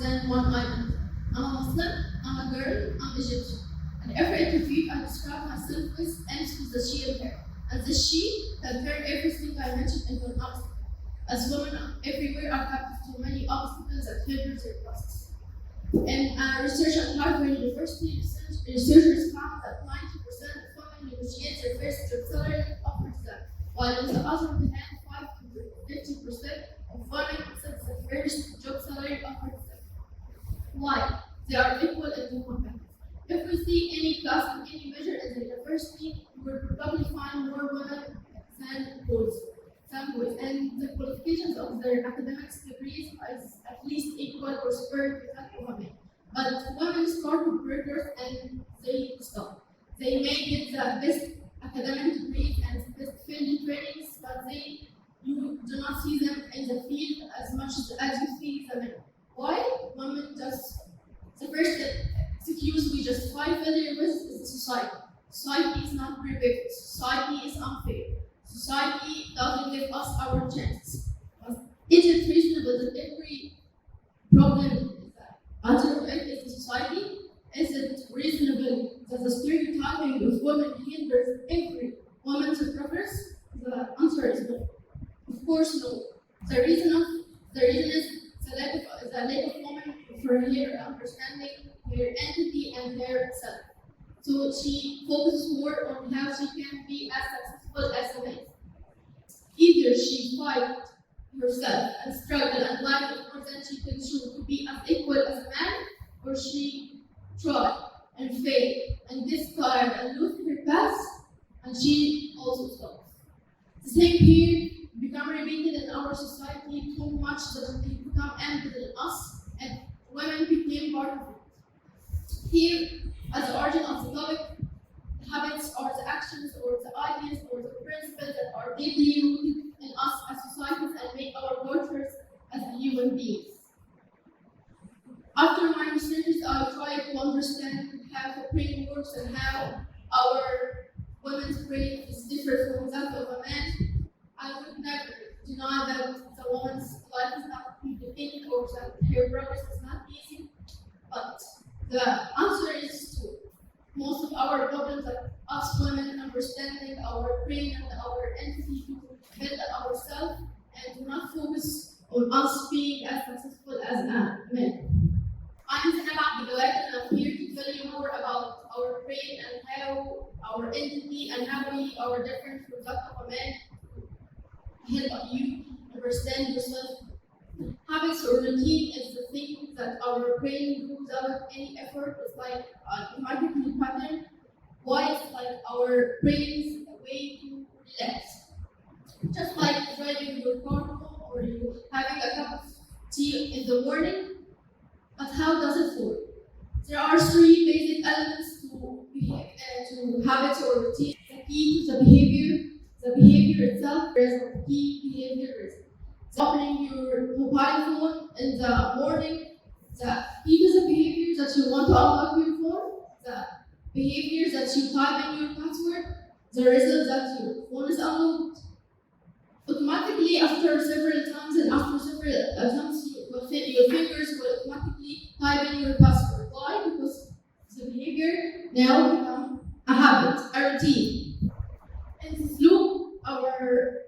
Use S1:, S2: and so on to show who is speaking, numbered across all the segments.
S1: than one island. I'm a Muslim, I'm a girl, I'm Egyptian. And every interview I describe myself with ends with the she and her. And the she can turn everything I mentioned into an obstacle. As women everywhere are captive to many obstacles that hinder their process. In research at Harvard University, researchers found that 90% of women negotiate their first job salary offered to them, while on the other hand, 5 to 50% of women accept the first job salary offered to them. Why? They are equal and competitive. If we see any class in any measure in the university, we will probably find more women than boys. And the qualifications of their academic degrees is at least equal or superior to that of women. But women start with burgers and they stop. They may get the best academic degrees and the best field trainings, but you do not see them in the field as much as you see the men. Why? Women just, the first excuse we justify failure with is the society. Society is not perfect. Society is unfair. Society doesn't give us our chances. Is it reasonable that every problem is that answer to it is the society? Is it reasonable that the stereotyping of women hinders every woman's progress? The answer is no. Of course, no. The reason is the lack of women for her understanding her entity and her self. So she focuses more on how she can be as successful as a man. Either she fights herself and struggles and lies more than she can show to be as equal as a man, or she tries and fails and gets tired and loses her path, and she also stops. The same here become repeated in our society too much that it become embedded in us, and women became part of it. Here, as the origin of the topic, the habits or the actions or the ideas or the principles that are deeply rooted in us as societies and make our cultures as human beings. After my researches, I tried to understand how the brain works and how our women's brain is different from that of a man. I would never deny that the woman's life is not easy or that her progress is not easy, but the answer is true. Most of our problems are us women understanding our brain and our entity to build ourselves and do not focus on us being as successful as men. I'm Zienab Abd Al-Gawad and I'm here to tell you more about our brain and how our entity and how we are different from that of a man. Help you understand yourself. Habits or routine is the thing that our brain do without any effort. It's like an automatic pattern. Why? It's like our brain's way to relax. Just like driving your car home or you having a cup of tea in the morning. But how does it work? There are 3 basic elements to habits or routine. The key to the behavior itself is the key behavior risk. Opening your mobile phone in the morning, the key to the behavior that you want to unlock your phone, the behavior that you type in your password, the result that your phone is unlocked. Automatically, after several times and after several attempts, your fingers will automatically type in your password. Why? Because the behavior now becomes a habit, a routine. In this loop, our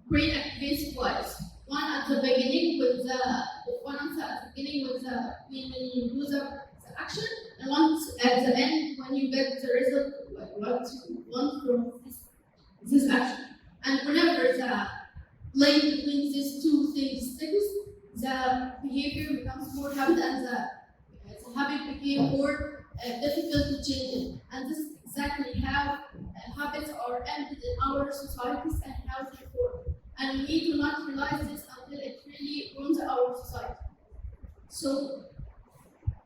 S1: brain activates twice. One at the beginning with when you do the action, and one at the end when you get the result what you want from this action. And whenever the link between these 2 things sticks, the behavior becomes more habit and the habit became more difficult to change. And this is exactly how habits are embedded in our societies and how they form. And we do not realize this until it really ruins our society. So,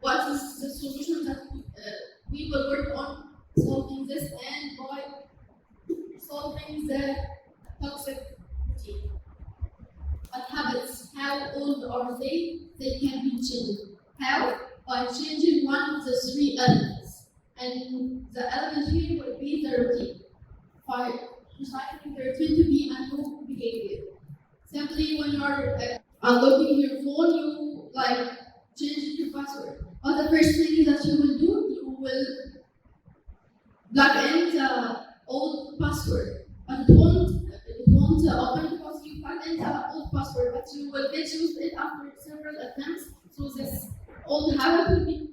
S1: what is the solution that we will work on solving this and by solving the toxic routine? But habits, how old are they? They can be changed. How? By changing one of the 3 elements. And the element here will be the routine. By deciding the routine to be a new behavior. Simply when you are unlocking your phone, you change it to plug in the old password, but it won't open because you plug in the old password, but you will get used to it after several attempts. So this old habit will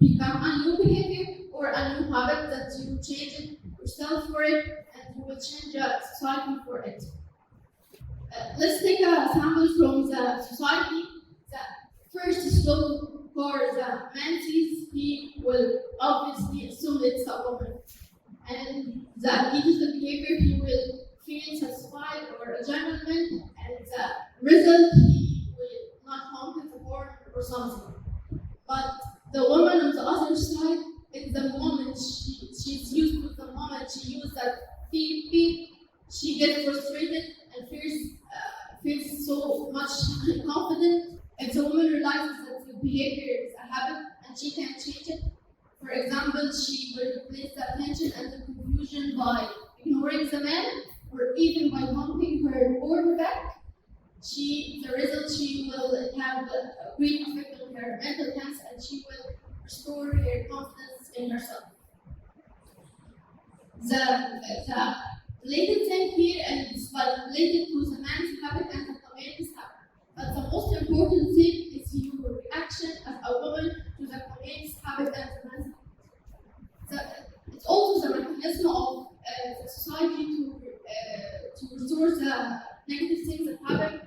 S1: become a new behavior or a new habit that you change it yourself for it, and you will change the society for it. Let's take a sample from the society. The first slow for the man sees, he will obviously assume it's a woman. And the digital behavior, he will feel satisfied or a gentleman, and the result, he will not honk the horn or something. But the woman on the other side, in the moment she's used to the moment she uses that beep beep, she gets frustrated and feels so much confident. If the woman realizes that the behavior is a habit and she can change it, for example, she will replace the attention and the confusion by ignoring the man, or even by honking her board back. The result, she will have a great effect on her mental health, and she will restore her confidence in herself. The related thing here, and it's related to the man's habit and the community's habit. But the most important thing is your reaction as a woman to the community's habit and the man's habit. It's also the mechanism of the society to restore the negative things that happen.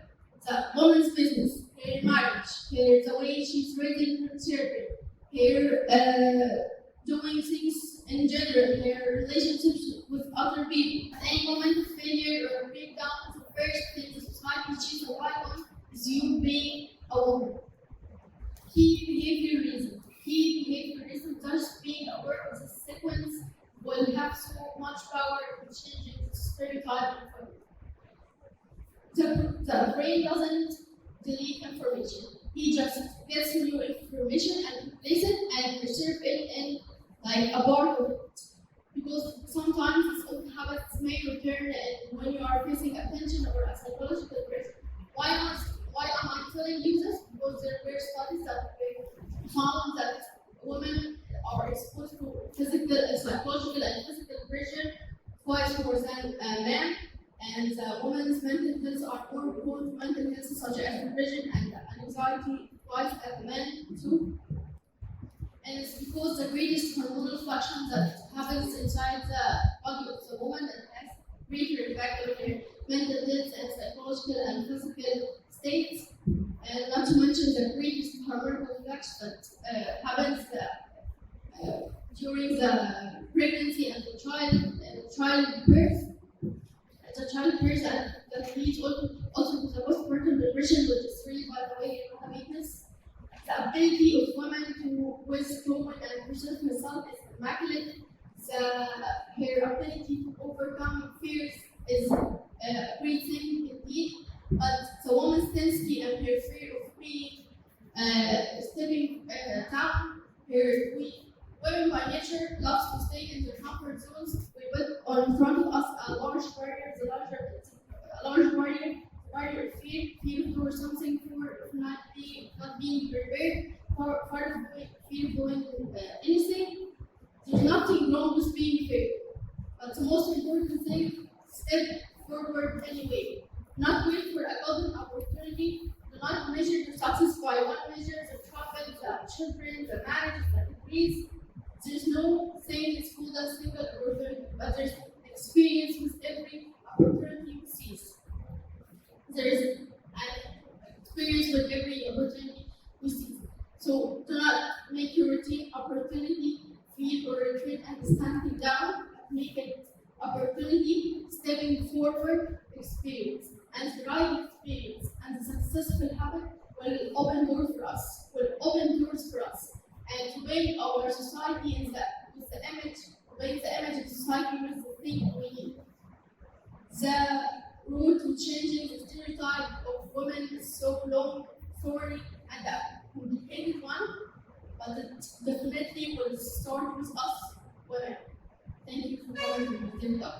S1: The woman's business, her marriage, the way she's raising her children, her doing things in general, her relationships with other people. At any moment of failure or breakdown, the first thing the society she's relying on is you being a woman. Key behavior reason, just being aware of the sequence will have so much power in changing the stereotype of women. The brain doesn't delete information. He just gets new information and replaces it and preserves it in like a part of it. Because sometimes these old habits may return when you are facing attention or a psychological pressure. Why am I telling you this? Because there were studies that found that women are exposed to psychological and physical pressure twice more than men. And women's mental health are more prone to mental health such as depression and anxiety twice as men too. And it's because the greatest hormonal function that happens inside the body of the woman that has greater impact on her mental health and psychological and physical states. And not to mention the greatest hormonal effects that happens during the pregnancy and the childbirth. The childbirth that leads also to the postpartum depression, which is really, by the way, a weakness. The ability of women to withdraw and preserve herself is immaculate. Her ability to overcome fears is a great thing indeed. But the woman's tenacity and her fear of being stepping down, women by nature loves to stay in their comfort zones. We put in front of us a large barrier of fear for something, for not being prepared, part of fear doing anything. There's nothing wrong with being fair, but the most important thing, step forward anyway. Not wait for a golden opportunity. Do not measure your success by one measure, the profit, the children, the marriage, the degrees. There's no saying it's called a single opportunity, but there's experience with every opportunity you seize. There's an experience with every opportunity you seize. So do not make your routine opportunity feel or retreat and standing down. Make it opportunity, stepping forward, experience. And the right experience and the successful habit will open doors for us. And to make our society with the image of society with the thing we need. The road to changing the stereotype of women is so long, thorny, and a complicated one, but it definitely will start with us women. Thank you for coming to the talk.